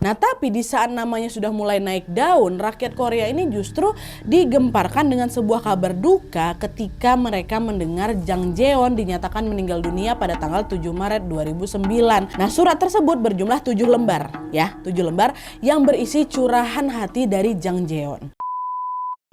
Nah, tapi di saat namanya sudah mulai naik daun, rakyat Korea ini justru digemparkan dengan sebuah kabar duka ketika mereka mendengar Jang Jeon dinyatakan meninggal dunia pada tanggal 7 Maret 2009. Nah, surat tersebut berjumlah 7 lembar, ya, 7 lembar yang berisi curahan hati dari Jang Jeon.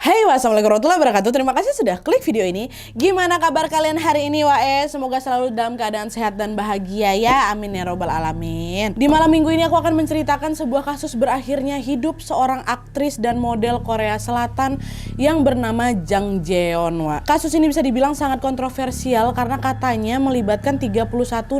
Hai, wassalamualaikum warahmatullahi wabarakatuh. Terima kasih sudah klik video ini. Gimana kabar kalian hari ini, wae? Semoga selalu dalam keadaan sehat dan bahagia ya. Amin ya robbal alamin. Di malam minggu ini aku akan menceritakan sebuah kasus berakhirnya hidup seorang aktris dan model Korea Selatan yang bernama Jang Jeon, wa. Kasus ini bisa dibilang sangat kontroversial karena katanya melibatkan 31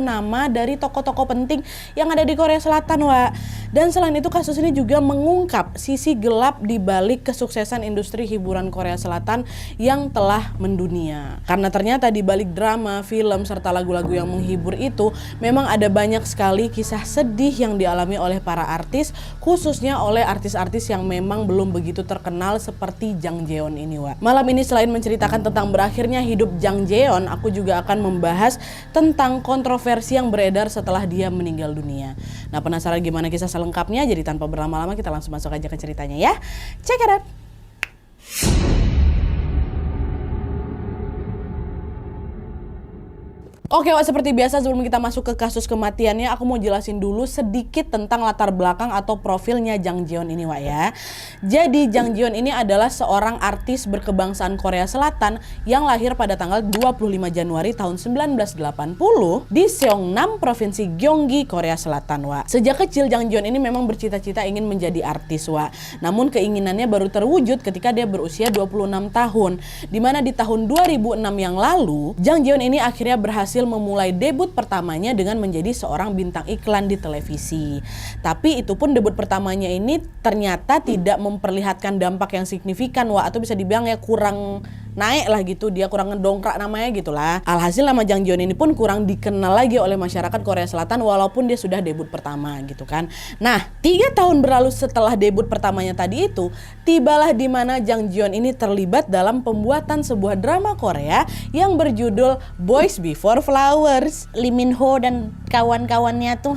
nama dari tokoh-tokoh penting yang ada di Korea Selatan, wa. Dan selain itu kasus ini juga mengungkap sisi gelap di balik kesuksesan industri hiburan Korea Selatan yang telah mendunia. Karena ternyata di balik drama, film, serta lagu-lagu yang menghibur itu memang ada banyak sekali kisah sedih yang dialami oleh para artis, khususnya oleh artis-artis yang memang belum begitu terkenal seperti Jang Jeon ini, wa. Malam ini selain menceritakan tentang berakhirnya hidup Jang Jeon, aku juga akan membahas tentang kontroversi yang beredar setelah dia meninggal dunia. Nah, penasaran gimana kisah selengkapnya? Jadi tanpa berlama-lama kita langsung masuk aja ke ceritanya ya. Check it out. Oke, wah, seperti biasa sebelum kita masuk ke kasus kematiannya, aku mau jelasin dulu sedikit tentang latar belakang atau profilnya Jang Jeon ini, wah, ya. Jadi Jang Jeon ini adalah seorang artis berkebangsaan Korea Selatan yang lahir pada tanggal 25 Januari tahun 1980 di Seongnam, Provinsi Gyeonggi, Korea Selatan, wah. Sejak kecil Jang Jeon ini memang bercita-cita ingin menjadi artis, wah. Namun keinginannya baru terwujud ketika dia berusia 26 tahun. Dimana di tahun 2006 yang lalu, Jang Jeon ini akhirnya berhasil memulai debut pertamanya dengan menjadi seorang bintang iklan di televisi. Tapi itu pun debut pertamanya ini ternyata tidak memperlihatkan dampak yang signifikan, wah, atau bisa dibilang ya kurang naik lah gitu, dia kurang ngedongkrak namanya gitulah. Alhasil nama Jang Jeon ini pun kurang dikenal lagi oleh masyarakat Korea Selatan walaupun dia sudah debut pertama gitu kan. Nah, 3 tahun berlalu setelah debut pertamanya tadi itu, tibalah di mana Jang Jeon ini terlibat dalam pembuatan sebuah drama Korea yang berjudul Boys Before Flowers. Lee Min Ho dan kawan-kawannya tuh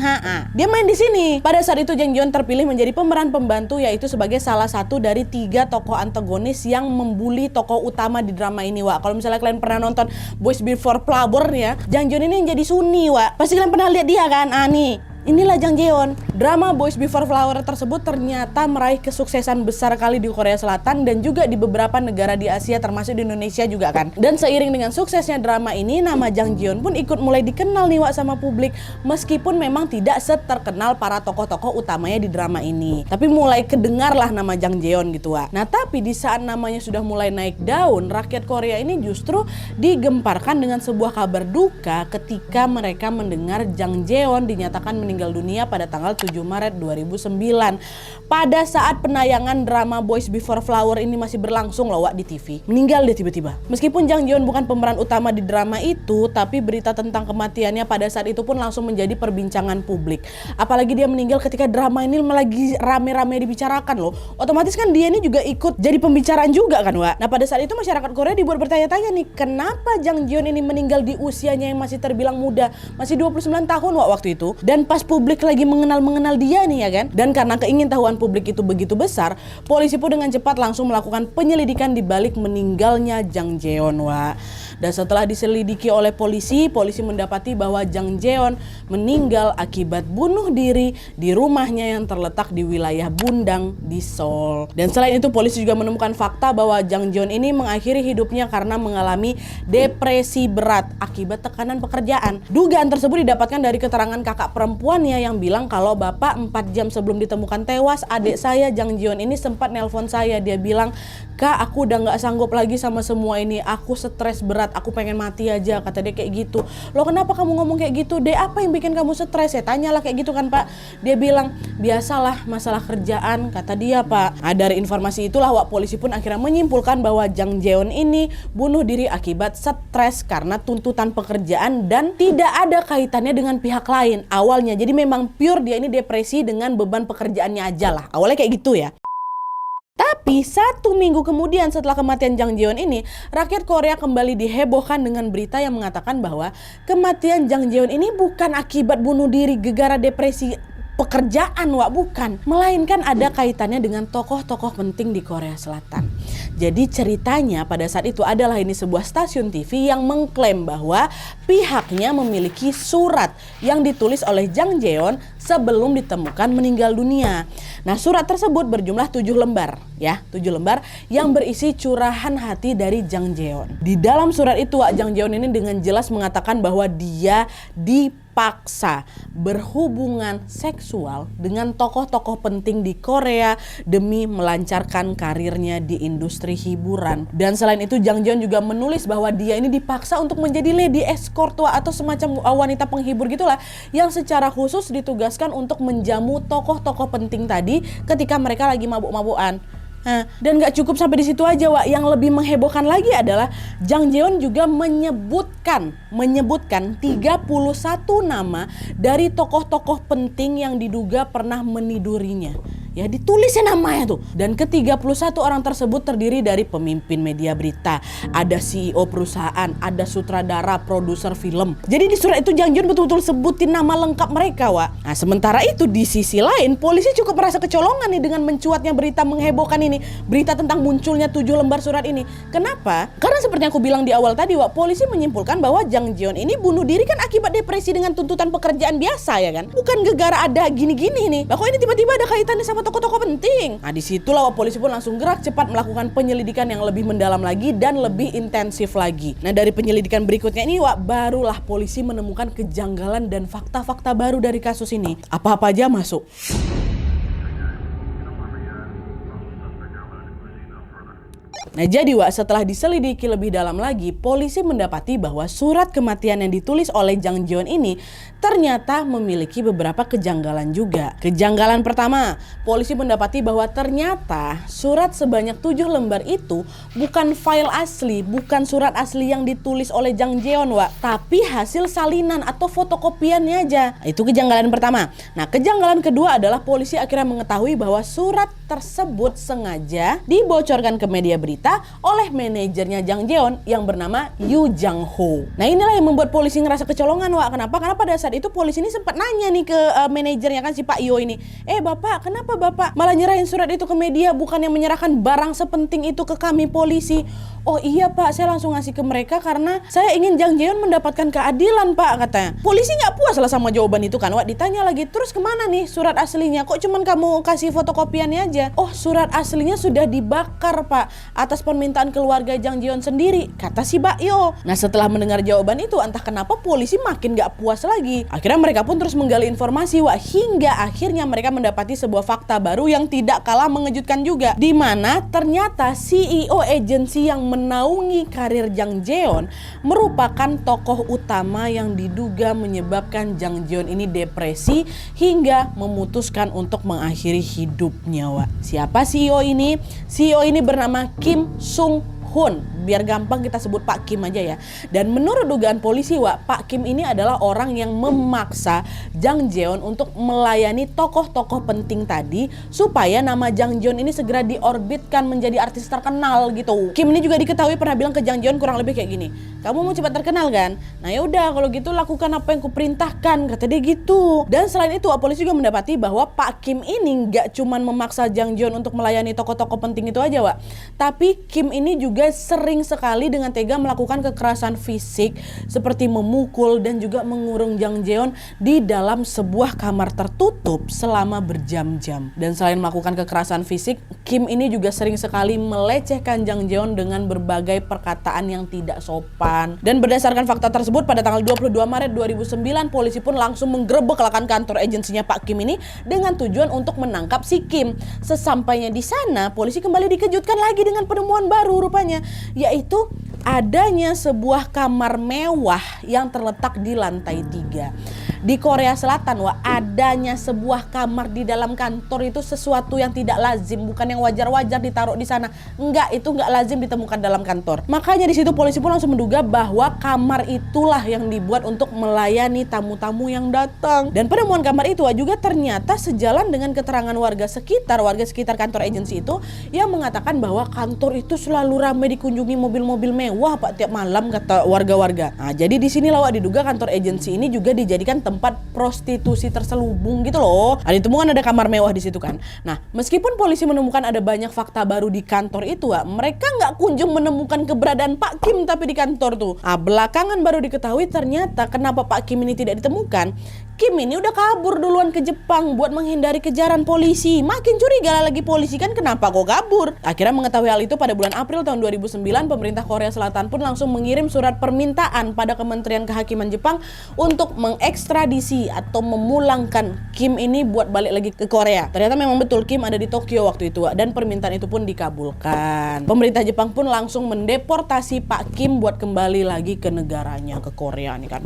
dia main di sini. Pada saat itu Jang Jeon terpilih menjadi pemeran pembantu, yaitu sebagai salah satu dari 3 tokoh antagonis yang membuli tokoh utama di drama ini, wak. Kalau misalnya kalian pernah nonton Boys Before Flowers ya, Jang Jeon ini yang jadi Sunni, wak. Pasti kalian pernah lihat dia kan? Nih, inilah Jang Jeon. Drama Boys Before Flowers tersebut ternyata meraih kesuksesan besar kali di Korea Selatan dan juga di beberapa negara di Asia termasuk di Indonesia juga kan. Dan seiring dengan suksesnya drama ini, nama Jang Jeon pun ikut mulai dikenal nih, wak, sama publik. Meskipun memang tidak seterkenal para tokoh-tokoh utamanya di drama ini, tapi mulai kedengar lah nama Jang Jeon gitu, wak. Nah, tapi di saat namanya sudah mulai naik daun, rakyat Korea ini justru digemparkan dengan sebuah kabar duka ketika mereka mendengar Jang Jeon dinyatakan meninggal dunia pada tanggal 7 Maret 2009. Pada saat penayangan drama Boys Before Flower ini masih berlangsung loh, wak, di TV. Meninggal dia tiba-tiba. Meskipun Jang Jeon bukan pemeran utama di drama itu, tapi berita tentang kematiannya pada saat itu pun langsung menjadi perbincangan publik. Apalagi dia meninggal ketika drama ini lagi rame-rame dibicarakan loh. Otomatis kan dia ini juga ikut jadi pembicaraan juga kan, wak. Nah, pada saat itu masyarakat Korea dibuat bertanya-tanya nih, kenapa Jang Jeon ini meninggal di usianya yang masih terbilang muda, masih 29 tahun, wak, waktu itu. Dan pas publik lagi mengenal dia nih ya kan. Dan karena keingintahuan publik itu begitu besar, polisi pun dengan cepat langsung melakukan penyelidikan di balik meninggalnya Jang Jeon, wak. Dan setelah diselidiki oleh polisi mendapati bahwa Jang Jeon meninggal akibat bunuh diri di rumahnya yang terletak di wilayah Bundang di Seoul. Dan selain itu polisi juga menemukan fakta bahwa Jang Jeon ini mengakhiri hidupnya karena mengalami depresi berat akibat tekanan pekerjaan. Dugaan tersebut didapatkan dari keterangan kakak perempuannya yang bilang kalau bapak 4 jam sebelum ditemukan tewas, adik saya Jang Jeon ini sempat nelpon saya. Dia bilang, "Kak, aku udah gak sanggup lagi sama semua ini, aku stres berat, aku pengen mati aja," kata dia kayak gitu. "Loh, kenapa kamu ngomong kayak gitu, Dek? Apa yang bikin kamu stres?" Saya tanyalah kayak gitu kan, Pak. Dia bilang, "Biasalah masalah kerjaan," kata dia, Pak. Nah, dari informasi itulah wak, polisi pun akhirnya menyimpulkan bahwa Jang Jeon ini bunuh diri akibat stres karena tuntutan pekerjaan dan tidak ada kaitannya dengan pihak lain awalnya. Jadi memang pure dia ini depresi dengan beban pekerjaannya aja lah. Awalnya kayak gitu ya. Tapi 1 minggu kemudian setelah kematian Jang Jeon ini, rakyat Korea kembali dihebohkan dengan berita yang mengatakan bahwa kematian Jang Jeon ini bukan akibat bunuh diri gegara depresi pekerjaan Wak, bukan, melainkan ada kaitannya dengan tokoh-tokoh penting di Korea Selatan. Jadi ceritanya pada saat itu adalah ini sebuah stasiun TV yang mengklaim bahwa pihaknya memiliki surat yang ditulis oleh Jang Jeon sebelum ditemukan meninggal dunia. Nah, surat tersebut berjumlah 7 lembar ya, 7 lembar yang berisi curahan hati dari Jang Jeon. Di dalam surat itu Wak, Jang Jeon ini dengan jelas mengatakan bahwa dia dipaksa berhubungan seksual dengan tokoh-tokoh penting di Korea demi melancarkan karirnya di industri hiburan. Dan selain itu Jang Jeon juga menulis bahwa dia ini dipaksa untuk menjadi lady escort atau semacam wanita penghibur gitulah, yang secara khusus ditugaskan untuk menjamu tokoh-tokoh penting tadi ketika mereka lagi mabuk-mabukan. Dan gak cukup sampai di situ aja Wak, yang lebih menghebohkan lagi adalah Jang Jeon juga menyebutkan 31 nama dari tokoh-tokoh penting yang diduga pernah menidurinya. Ya, ditulisnya namanya tuh. Dan ke-31 orang tersebut terdiri dari pemimpin media berita, ada CEO perusahaan, ada sutradara, produser film. Jadi di surat itu Jang Jeon betul-betul sebutin nama lengkap mereka Wak. Nah, sementara itu di sisi lain polisi cukup merasa kecolongan nih dengan mencuatnya berita menghebohkan ini, berita tentang munculnya 7 lembar surat ini. Kenapa? Karena seperti yang aku bilang di awal tadi Wak, polisi menyimpulkan bahwa Jang Jeon ini bunuh diri kan akibat depresi dengan tuntutan pekerjaan biasa ya kan, bukan gara-gara ada gini-gini nih. Lah kok ini tiba-tiba ada kaitannya sama tokoh-tokoh penting. Nah, disitulah polisi pun langsung gerak cepat melakukan penyelidikan yang lebih mendalam lagi dan lebih intensif lagi. Nah, dari penyelidikan berikutnya ini Wak, barulah polisi menemukan kejanggalan dan fakta-fakta baru dari kasus ini. Apa-apa aja masuk. Nah, jadi Wak, setelah diselidiki lebih dalam lagi, polisi mendapati bahwa surat kematian yang ditulis oleh Jang Jeon ini ternyata memiliki beberapa kejanggalan juga. Kejanggalan pertama, polisi mendapati bahwa ternyata surat sebanyak 7 lembar itu bukan file asli, bukan surat asli yang ditulis oleh Jang Jeon Wak, tapi hasil salinan atau fotokopiannya aja. Itu kejanggalan pertama. Nah, kejanggalan kedua adalah polisi akhirnya mengetahui bahwa surat tersebut sengaja dibocorkan ke media berita oleh manajernya Jang Jeon yang bernama Yu Jang Ho. Nah, inilah yang membuat polisi ngerasa kecolongan Wak. Kenapa? Karena pada saat itu polisi ini sempat nanya nih ke manajernya kan si Pak Yo ini. Bapak, kenapa Bapak malah nyerahin surat itu ke media, bukan yang menyerahkan barang sepenting itu ke kami polisi? Oh iya Pak, saya langsung ngasih ke mereka karena saya ingin Jang Jeon mendapatkan keadilan Pak, katanya. Polisi nggak puas lah sama jawaban itu kan Wak. Ditanya lagi, terus kemana nih surat aslinya? Kok cuman kamu kasih fotokopiannya aja? Oh, surat aslinya sudah dibakar Pak atas permintaan keluarga Jang Jeon sendiri, kata si Pak Yo. Nah, setelah mendengar jawaban itu, entah kenapa polisi makin gak puas lagi. Akhirnya mereka pun terus menggali informasi Wak, hingga akhirnya mereka mendapati sebuah fakta baru yang tidak kalah mengejutkan juga, di mana ternyata CEO agensi yang menaungi karir Jang Jeon merupakan tokoh utama yang diduga menyebabkan Jang Jeon ini depresi hingga memutuskan untuk mengakhiri hidupnya Wak. Siapa CEO ini? CEO ini bernama Kim Sung Hoon. Biar gampang kita sebut Pak Kim aja ya. Dan menurut dugaan polisi Wak, Pak Kim ini adalah orang yang memaksa Jang Jeon untuk melayani tokoh-tokoh penting tadi supaya nama Jang Jeon ini segera diorbitkan menjadi artis terkenal gitu. Kim ini juga diketahui pernah bilang ke Jang Jeon kurang lebih kayak gini, kamu mau cepat terkenal kan? Nah ya udah kalau gitu lakukan apa yang kuperintahkan, kata dia gitu. Dan selain itu polisi juga mendapati bahwa Pak Kim ini gak cuman memaksa Jang Jeon untuk melayani tokoh-tokoh penting itu aja Wak, tapi Kim ini juga sering sekali dengan tega melakukan kekerasan fisik seperti memukul dan juga mengurung Jang Jeon di dalam sebuah kamar tertutup selama berjam-jam. Dan selain melakukan kekerasan fisik, Kim ini juga sering sekali melecehkan Jang Jeon dengan berbagai perkataan yang tidak sopan. Dan berdasarkan fakta tersebut, pada tanggal 22 Maret 2009 polisi pun langsung menggerebek kantor agensinya Pak Kim ini dengan tujuan untuk menangkap si Kim. Sesampainya di sana, polisi kembali dikejutkan lagi dengan penemuan baru rupanya, yaitu adanya sebuah kamar mewah yang terletak di lantai 3. Di Korea Selatan Wak, adanya sebuah kamar di dalam kantor itu sesuatu yang tidak lazim, bukan yang wajar-wajar ditaruh di sana. Enggak, itu enggak lazim ditemukan dalam kantor. Makanya di situ polisi pun langsung menduga bahwa kamar itulah yang dibuat untuk melayani tamu-tamu yang datang. Dan penemuan kamar itu Wak, juga ternyata sejalan dengan keterangan warga sekitar kantor agensi itu yang mengatakan bahwa kantor itu selalu ramai dikunjungi mobil-mobil mewah Pak tiap malam, kata warga-warga. Nah, jadi di sini Wak diduga kantor agensi ini juga dijadikan tempat prostitusi terselubung gitu loh. Nah, ditemukan ada kamar mewah di situ kan. Nah, meskipun polisi menemukan ada banyak fakta baru di kantor itu, mereka nggak kunjung menemukan keberadaan Pak Kim tapi di kantor tuh. Nah, belakangan baru diketahui ternyata kenapa Pak Kim ini tidak ditemukan. Kim ini udah kabur duluan ke Jepang buat menghindari kejaran polisi. Makin curiga lagi polisi kan, kenapa kok kabur? Akhirnya mengetahui hal itu pada bulan April tahun 2009, pemerintah Korea Selatan pun langsung mengirim surat permintaan pada Kementerian Kehakiman Jepang untuk mengekstradisi atau memulangkan Kim ini buat balik lagi ke Korea. Ternyata memang betul Kim ada di Tokyo waktu itu, dan permintaan itu pun dikabulkan. Pemerintah Jepang pun langsung mendeportasi Pak Kim buat kembali lagi ke negaranya, ke Korea nih kan.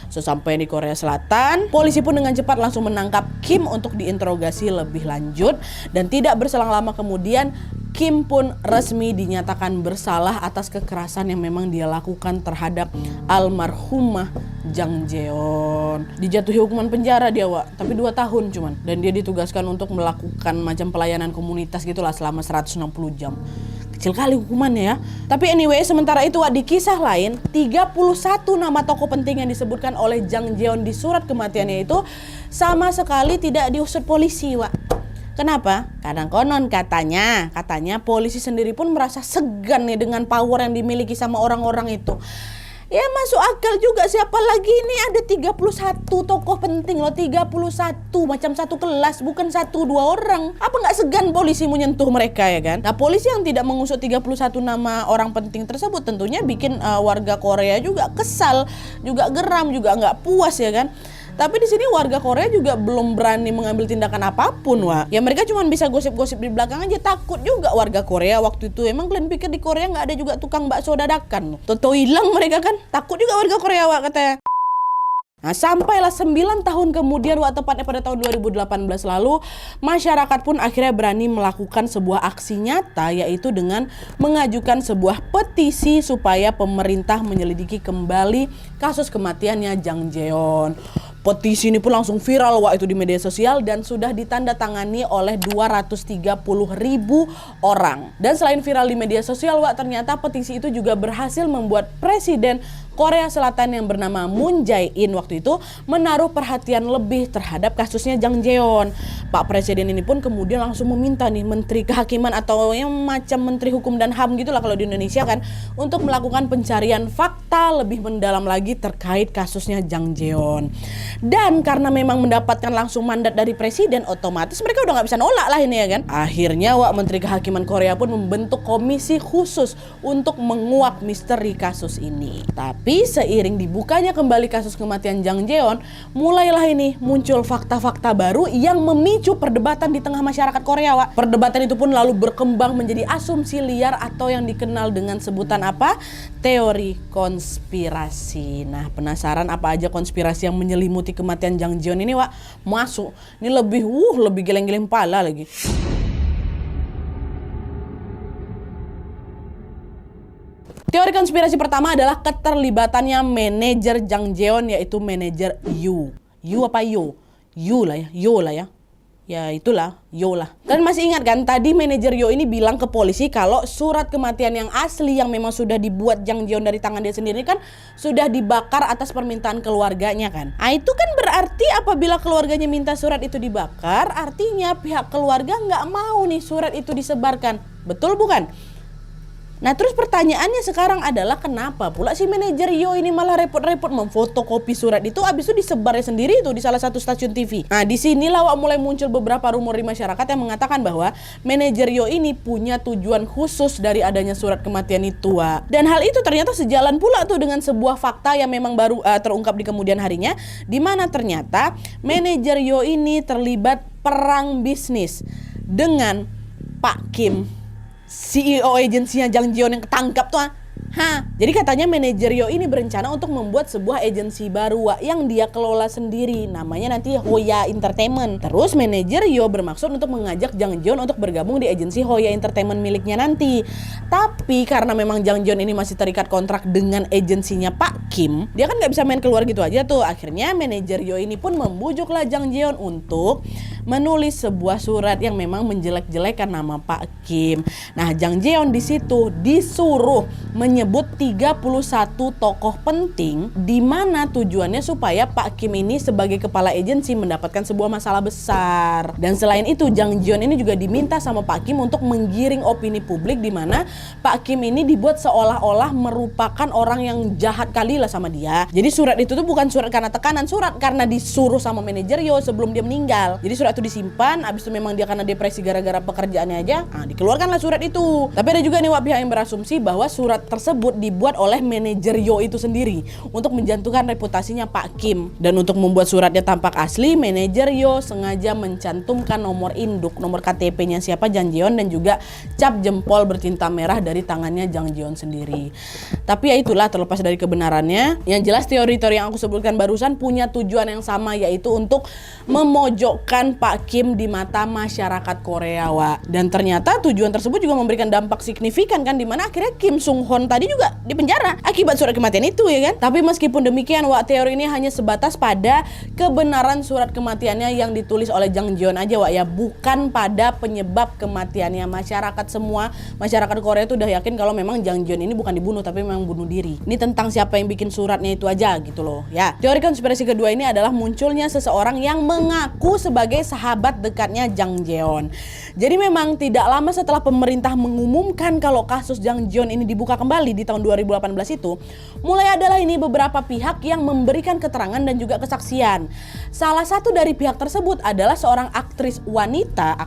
Sesampai di Korea Selatan, polisi pun dengan cepat langsung menangkap Kim untuk diinterogasi lebih lanjut, dan tidak berselang lama kemudian Kim pun resmi dinyatakan bersalah atas kekerasan yang memang dia lakukan terhadap almarhumah Jang Jeon. Dijatuhi hukuman penjara dia, tapi 2 tahun cuman, dan dia ditugaskan untuk melakukan macam pelayanan komunitas gitulah selama 160 jam. Kecil kali hukumannya ya. Tapi anyway, sementara itu di kisah lain, 31 nama tokoh penting yang disebutkan oleh Jang Jeon di surat kematiannya itu sama sekali tidak diusut polisi, Kenapa? Karena konon katanya polisi sendiri pun merasa segan nih dengan power yang dimiliki sama orang-orang itu. Ya masuk akal juga, siapa lagi ini ada 31 tokoh penting loh, 31 macam satu kelas, bukan 1-2 orang. Apa nggak segan polisi menyentuh mereka ya kan? Nah, polisi yang tidak mengusut 31 nama orang penting tersebut tentunya bikin warga Korea juga kesal, juga geram, juga nggak puas ya kan? Tapi di sini warga Korea juga belum berani mengambil tindakan apapun, Ya mereka cuma bisa gosip-gosip di belakang aja. Takut juga warga Korea waktu itu. Emang kalian pikir di Korea nggak ada juga tukang bakso dadakan? Toto hilang mereka kan. Takut juga warga Korea, katanya. Nah, sampailah 9 tahun kemudian, tepatnya pada tahun 2018 lalu, masyarakat pun akhirnya berani melakukan sebuah aksi nyata, yaitu dengan mengajukan sebuah petisi supaya pemerintah menyelidiki kembali kasus kematiannya Jang Jeon. Petisi ini pun langsung viral itu di media sosial dan sudah ditandatangani oleh 230.000 orang. Dan selain viral di media sosial, ternyata petisi itu juga berhasil membuat Presiden Korea Selatan yang bernama Moon Jae-in waktu itu menaruh perhatian lebih terhadap kasusnya Jang Jeon. Pak Presiden ini pun kemudian langsung meminta nih Menteri Kehakiman atau yang macam Menteri Hukum dan HAM gitulah kalau di Indonesia kan, untuk melakukan pencarian fakta lebih mendalam lagi terkait kasusnya Jang Jeon. Dan karena memang mendapatkan langsung mandat dari Presiden, otomatis mereka udah nggak bisa nolak lah ini ya kan. Akhirnya Menteri Kehakiman Korea pun membentuk komisi khusus untuk menguak misteri kasus ini. Tapi seiring dibukanya kembali kasus kematian Jang Jeon, mulailah ini muncul fakta-fakta baru yang memicu perdebatan di tengah masyarakat Korea, Perdebatan itu pun lalu berkembang menjadi asumsi liar atau yang dikenal dengan sebutan apa? Teori konspirasi. Nah, penasaran apa aja konspirasi yang menyelimuti kematian Jang Jeon ini, Masuk. Ini lebih geleng-geleng pala lagi. Teori konspirasi pertama adalah keterlibatannya manajer Jang Jeon, yaitu manajer Yu. Yu apa Yo? Yu lah ya. Yo lah ya. Ya itulah, Yo lah. Kalian masih ingat kan tadi manajer Yo ini bilang ke polisi kalau surat kematian yang asli yang memang sudah dibuat Jang Jeon dari tangan dia sendiri kan sudah dibakar atas permintaan keluarganya kan. Nah itu kan berarti apabila keluarganya minta surat itu dibakar, artinya pihak keluarga nggak mau nih surat itu disebarkan. Betul bukan? Nah terus pertanyaannya sekarang adalah kenapa pula si manajer Yo ini malah repot-repot memfotokopi surat itu, abis itu disebarnya sendiri itu di salah satu stasiun TV. Nah disinilah mulai muncul beberapa rumor di masyarakat yang mengatakan bahwa manajer Yo ini punya tujuan khusus dari adanya surat kematian itu, Dan hal itu ternyata sejalan pula tuh dengan sebuah fakta yang memang baru terungkap di kemudian harinya, di mana ternyata manajer Yo ini terlibat perang bisnis dengan Pak Kim, CEO agensinya Jang Jeon yang ketangkap tuh. Jadi katanya manajer Yo ini berencana untuk membuat sebuah agensi baru yang dia kelola sendiri, namanya nanti Hoya Entertainment. Terus manajer Yo bermaksud untuk mengajak Jang Jeon untuk bergabung di agensi Hoya Entertainment miliknya nanti. Tapi karena memang Jang Jeon ini masih terikat kontrak dengan agensinya Pak Kim, dia kan nggak bisa main keluar gitu aja tuh. Akhirnya manajer Yo ini pun membujuklah Jang Jeon untuk menulis sebuah surat yang memang menjelek-jelekan nama Pak Kim. Nah Jang Jeon di situ disuruh menyebut menyebut 31 tokoh penting di mana tujuannya supaya Pak Kim ini sebagai kepala agensi mendapatkan sebuah masalah besar. Dan selain itu, Jang Ji-yeon ini juga diminta sama Pak Kim untuk menggiring opini publik di mana Pak Kim ini dibuat seolah-olah merupakan orang yang jahat kali lah sama dia. Jadi surat itu tuh bukan surat karena tekanan, surat karena disuruh sama manajer Yo sebelum dia meninggal. Jadi surat itu disimpan, abis itu memang dia karena depresi gara-gara pekerjaannya aja, dikeluarkanlah surat itu. Tapi ada juga nih pihak yang berasumsi bahwa surat tersebut dibuat oleh manajer Yo itu sendiri untuk menjatuhkan reputasinya Pak Kim. Dan untuk membuat suratnya tampak asli, manajer Yo sengaja mencantumkan nomor induk, nomor KTP-nya siapa Jang Ji-yeon dan juga cap jempol bertinta merah dari tangannya Jang Ji-yeon sendiri. Tapi ya itulah, terlepas dari kebenarannya, yang jelas teori-teori yang aku sebutkan barusan punya tujuan yang sama, yaitu untuk memojokkan Pak Kim di mata masyarakat Korea, Wak. Dan ternyata tujuan tersebut juga memberikan dampak signifikan kan, dimana akhirnya Kim Sung Hoon tadi juga dipenjara akibat surat kematian itu ya kan. Tapi meskipun demikian, Wak, teori ini hanya sebatas pada kebenaran surat kematiannya yang ditulis oleh Jang Ji-yeon aja, Wak, ya, bukan pada penyebab kematiannya. Masyarakat Korea itu udah yakin kalau memang Jang Ji-yeon ini bukan dibunuh tapi memang bunuh diri. Ini tentang siapa yang bikin suratnya itu aja gitu loh ya. Teori konspirasi kedua ini adalah munculnya seseorang yang mengaku sebagai sahabat dekatnya Jang Ji-yeon. Jadi memang tidak lama setelah pemerintah mengumumkan kalau kasus Jang Ji-yeon ini dibuka kembali di tahun 2018 itu, mulai adalah ini beberapa pihak yang memberikan keterangan dan juga kesaksian. Salah satu dari pihak tersebut adalah seorang aktris wanita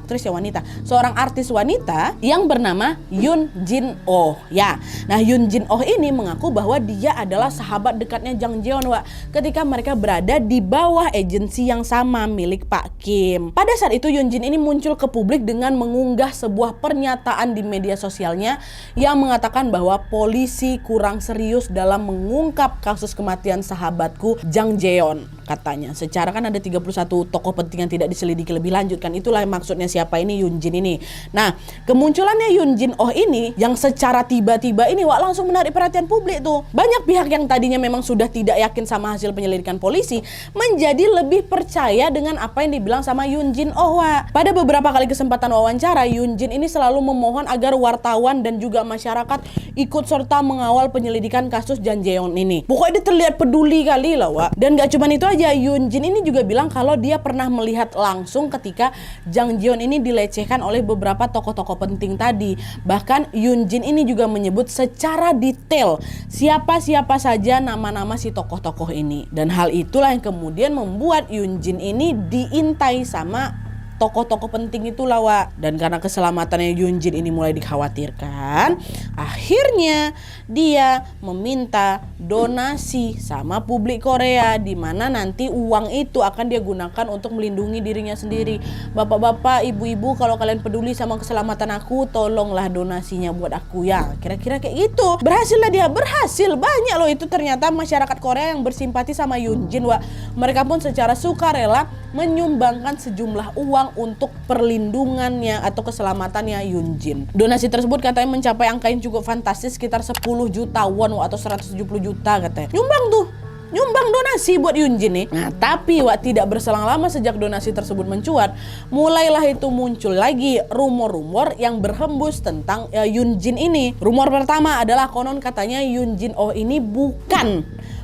yang bernama Yoon Jin-oh ya. Nah, Yoon Jin-oh ini mengaku bahwa dia adalah sahabat dekatnya Jang Ji-yeon, Wak, ketika mereka berada di bawah agensi yang sama milik Pak Kim. Pada saat itu Yoon Jin ini muncul ke publik dengan mengunggah sebuah pernyataan di media sosialnya yang mengatakan bahwa polisi kurang serius dalam mengungkap kasus kematian sahabatku Jang Ji-yeon, katanya. Secara kan ada 31 tokoh penting yang tidak diselidiki lebih lanjut kan. Itulah maksudnya siapa ini Yoon Jin ini. Nah, kemunculannya Yoon Jin-oh ini yang secara tiba-tiba ini, Wak, langsung menarik perhatian publik tuh. Banyak pihak yang tadinya memang sudah tidak yakin sama hasil penyelidikan polisi menjadi lebih percaya dengan apa yang dibilang sama Yoon Jin-oh, Wak. Pada beberapa kali kesempatan wawancara, Yoon Jin ini selalu memohon agar wartawan dan juga masyarakat ikut serta mengawal penyelidikan kasus Jang Ji-yeon ini. Pokoknya dia terlihat peduli kali lah, Wak. Dan gak cuma itu aja, Yoon Jin ini juga bilang kalau dia pernah melihat langsung ketika Jang Ji-yeon ini dilecehkan oleh beberapa tokoh-tokoh penting tadi. Bahkan Yoon Jin ini juga menyebut secara detail siapa-siapa saja nama-nama si tokoh-tokoh ini. Dan hal itulah yang kemudian membuat Yoon Jin ini diintai sama tokoh-tokoh penting itu, Wak. Dan karena keselamatannya Yoon Jin ini mulai dikhawatirkan, akhirnya dia meminta donasi sama publik Korea, di mana nanti uang itu akan dia gunakan untuk melindungi dirinya sendiri. Bapak-bapak, ibu-ibu, kalau kalian peduli sama keselamatan aku, tolonglah donasinya buat aku ya. Kira-kira kayak gitu. Berhasil lah dia, berhasil. Banyak loh itu ternyata masyarakat Korea yang bersimpati sama Yoon Jin, Wak. Mereka pun secara sukarela menyumbangkan sejumlah uang untuk perlindungannya atau keselamatannya Yoon Jin. Donasi tersebut katanya mencapai angka yang cukup fantastis, sekitar 10 juta won atau 170 juta katanya. Nyumbang donasi buat Yoon Jin nih. Nah, tapi, Wak, tidak berselang lama sejak donasi tersebut mencuat, mulailah itu muncul lagi rumor-rumor yang berhembus tentang Yoon Jin ini. Rumor pertama adalah konon katanya Yoon Jin-oh ini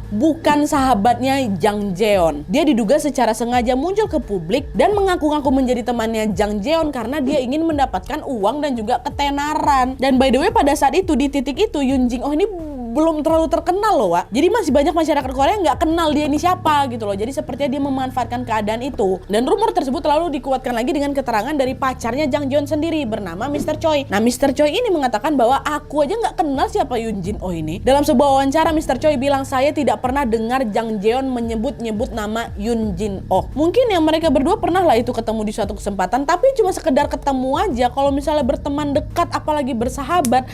bukan sahabatnya Jang Ji-yeon. Dia diduga secara sengaja muncul ke publik dan mengaku-ngaku menjadi temannya Jang Ji-yeon karena dia ingin mendapatkan uang dan juga ketenaran. Dan by the way, pada saat itu, di titik itu, Yoon Jin-oh ini belum terlalu terkenal loh, Wak. Jadi masih banyak masyarakat Korea nggak kenal dia ini siapa gitu loh. Jadi sepertinya dia memanfaatkan keadaan itu. Dan rumor tersebut lalu dikuatkan lagi dengan keterangan dari pacarnya Jang Ji-yeon sendiri bernama Mr. Choi. Nah, Mr. Choi ini mengatakan bahwa aku aja nggak kenal siapa Yoon Jin-oh ini. Dalam sebuah wawancara, Mr. Choi bilang, saya tidak pernah dengar Jang Ji-yeon menyebut-nyebut nama Yoon Jin-oh. Mungkin yang mereka berdua pernah lah itu ketemu di suatu kesempatan, tapi cuma sekedar ketemu aja. Kalau misalnya berteman dekat, apalagi bersahabat,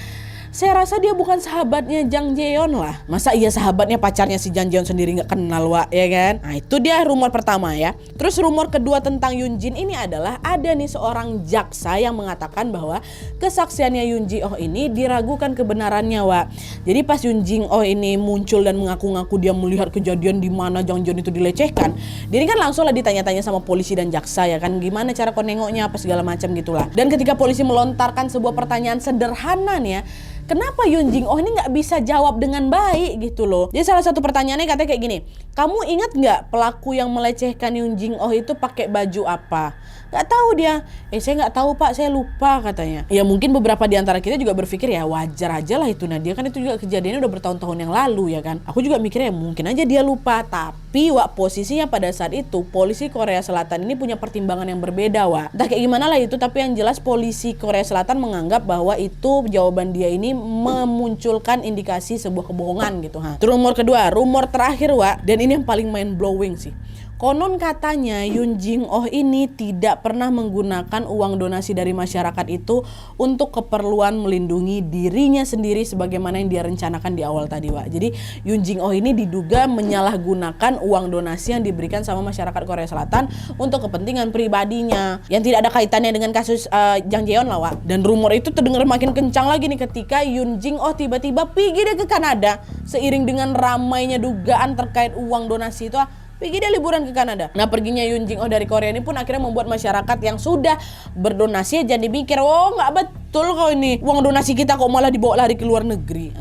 saya rasa dia bukan sahabatnya Jang Ji-yeon lah. Masa iya sahabatnya pacarnya si Jang Ji-yeon sendiri nggak kenal, Wak, ya kan? Nah, itu dia rumor pertama ya. Terus rumor kedua tentang Yoon Jin ini adalah ada nih seorang jaksa yang mengatakan bahwa kesaksiannya Yoon Jin-oh ini diragukan kebenarannya, Wak. Jadi pas Yoon Jin-oh ini muncul dan mengaku-ngaku dia melihat kejadian di mana Jang Ji-yeon itu dilecehkan, dia ini kan langsung lah ditanya-tanya sama polisi dan jaksa ya kan, gimana cara kau nengoknya apa segala macam gitulah. Dan ketika polisi melontarkan sebuah pertanyaan sederhana nih ya, kenapa Yoon Jin Oh ini nggak bisa jawab dengan baik gitu loh. Jadi salah satu pertanyaannya katanya kayak gini, kamu ingat nggak pelaku yang melecehkan Yoon Jin Oh itu pakai baju apa? Nggak tahu dia. Saya nggak tahu pak, saya lupa katanya. Ya mungkin beberapa di antara kita juga berpikir ya wajar aja lah itu Nadia, kan itu juga kejadiannya udah bertahun-tahun yang lalu ya kan. Aku juga mikirnya mungkin aja dia lupa, tapi posisinya pada saat itu polisi Korea Selatan ini punya pertimbangan yang berbeda Entah kayak gimana lah itu, tapi yang jelas polisi Korea Selatan menganggap bahwa itu jawaban dia ini memunculkan indikasi sebuah kebohongan gitu. Terus rumor kedua, rumor terakhir dan ini yang paling mind blowing sih. Konon katanya Yoon Jin Oh ini tidak pernah menggunakan uang donasi dari masyarakat itu untuk keperluan melindungi dirinya sendiri sebagaimana yang dia rencanakan di awal tadi Jadi Yoon Jin Oh ini diduga menyalahgunakan uang donasi yang diberikan sama masyarakat Korea Selatan untuk kepentingan pribadinya yang tidak ada kaitannya dengan kasus Jang Jeon lah Dan rumor itu terdengar makin kencang lagi nih ketika Yoon Jin Oh tiba-tiba pergi dia ke Kanada seiring dengan ramainya dugaan terkait uang donasi itu. Pergi dia liburan ke Kanada. Nah perginya Yoon Jin Oh dari Korea ini pun akhirnya membuat masyarakat yang sudah berdonasi jadi mikir, oh nggak betul kok ini uang donasi kita kok malah dibawa lari ke luar negeri.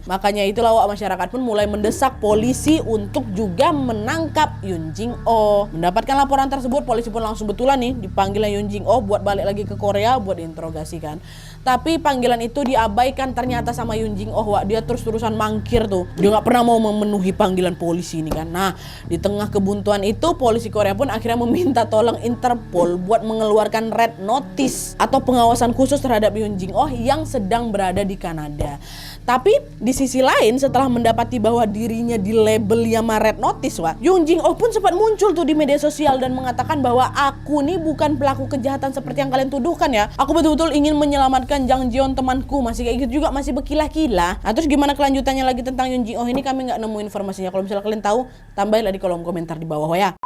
Makanya itulah masyarakat pun mulai mendesak polisi untuk juga menangkap Yoon Jin Oh. Mendapatkan laporan tersebut, polisi pun langsung betulan nih dipanggilnya Yoon Jin Oh buat balik lagi ke Korea buat diinterogasi kan. Tapi panggilan itu diabaikan ternyata sama Yoon Jin Oh Dia terus-terusan mangkir tuh. Dia nggak pernah mau memenuhi panggilan polisi ini kan. Nah di tengah kebuntuan itu polisi Korea pun akhirnya meminta tolong Interpol buat mengeluarkan red notice atau pengawasan khusus terhadap Yoon Jin Oh yang sedang berada di Kanada. Tapi di sisi lain setelah mendapati bahwa dirinya dilabel sama red notice Yoon Jin Oh pun sempat muncul tuh di media sosial dan mengatakan bahwa aku nih bukan pelaku kejahatan seperti yang kalian tuduhkan ya. Aku betul-betul ingin menyelamatkan Jang Jeon temanku. Masih kayak gitu juga, masih berkilah-kilah. Nah terus gimana kelanjutannya lagi tentang Yoon Jin Oh ini kami nggak nemu informasinya. Kalau misalnya kalian tahu, tambahin di kolom komentar di bawah ya.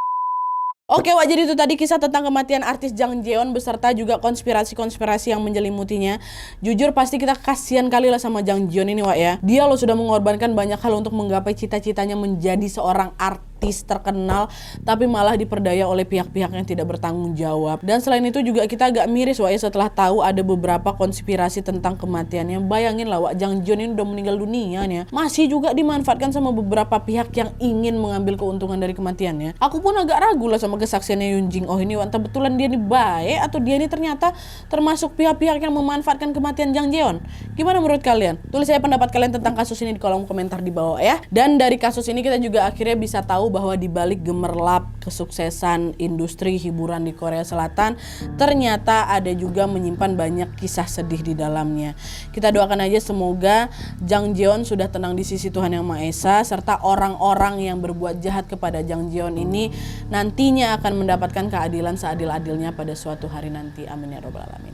Oke jadi itu tadi kisah tentang kematian artis Jang Jeon beserta juga konspirasi-konspirasi yang menjelimutinya. Jujur pasti kita kasihan kali lah sama Jang Jeon ini ya. Dia loh sudah mengorbankan banyak hal untuk menggapai cita-citanya menjadi seorang artis terkenal, tapi malah diperdaya oleh pihak-pihak yang tidak bertanggung jawab. Dan selain itu juga kita agak miris setelah tahu ada beberapa konspirasi tentang kematiannya. Bayangin lah Jang Jeon ini udah meninggal dunia nih masih juga dimanfaatkan sama beberapa pihak yang ingin mengambil keuntungan dari kematiannya. Aku pun agak ragu lah sama kesaksiannya Yoon Jin Oh ini entah betulan dia ini baik atau dia ini ternyata termasuk pihak-pihak yang memanfaatkan kematian Jang Jeon. Gimana menurut kalian? Tulis saya pendapat kalian tentang kasus ini di kolom komentar di bawah ya. Dan dari kasus ini kita juga akhirnya bisa tahu bahwa di balik gemerlap kesuksesan industri hiburan di Korea Selatan ternyata ada juga menyimpan banyak kisah sedih di dalamnya. Kita doakan aja semoga Jang Jeon sudah tenang di sisi Tuhan Yang Maha Esa serta orang-orang yang berbuat jahat kepada Jang Jeon ini nantinya akan mendapatkan keadilan seadil-adilnya pada suatu hari nanti. Amin ya robbal alamin.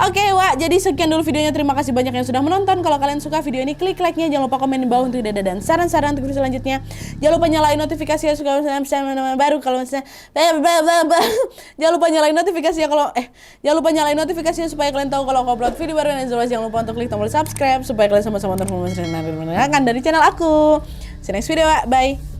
Oke jadi sekian dulu videonya. Terima kasih banyak yang sudah menonton. Kalau kalian suka video ini klik like-nya, jangan lupa komen di bawah untuk ide dan saran-saran untuk video selanjutnya. Jangan lupa nyalain notifikasi ya suka baru kalau misalnya jangan lupa nyalain notifikasi ya jangan lupa nyalain notifikasinya supaya kalian tahu kalau aku upload video baru dan jangan lupa untuk klik tombol subscribe supaya kalian sama-sama terus dari channel aku. See you next video bye.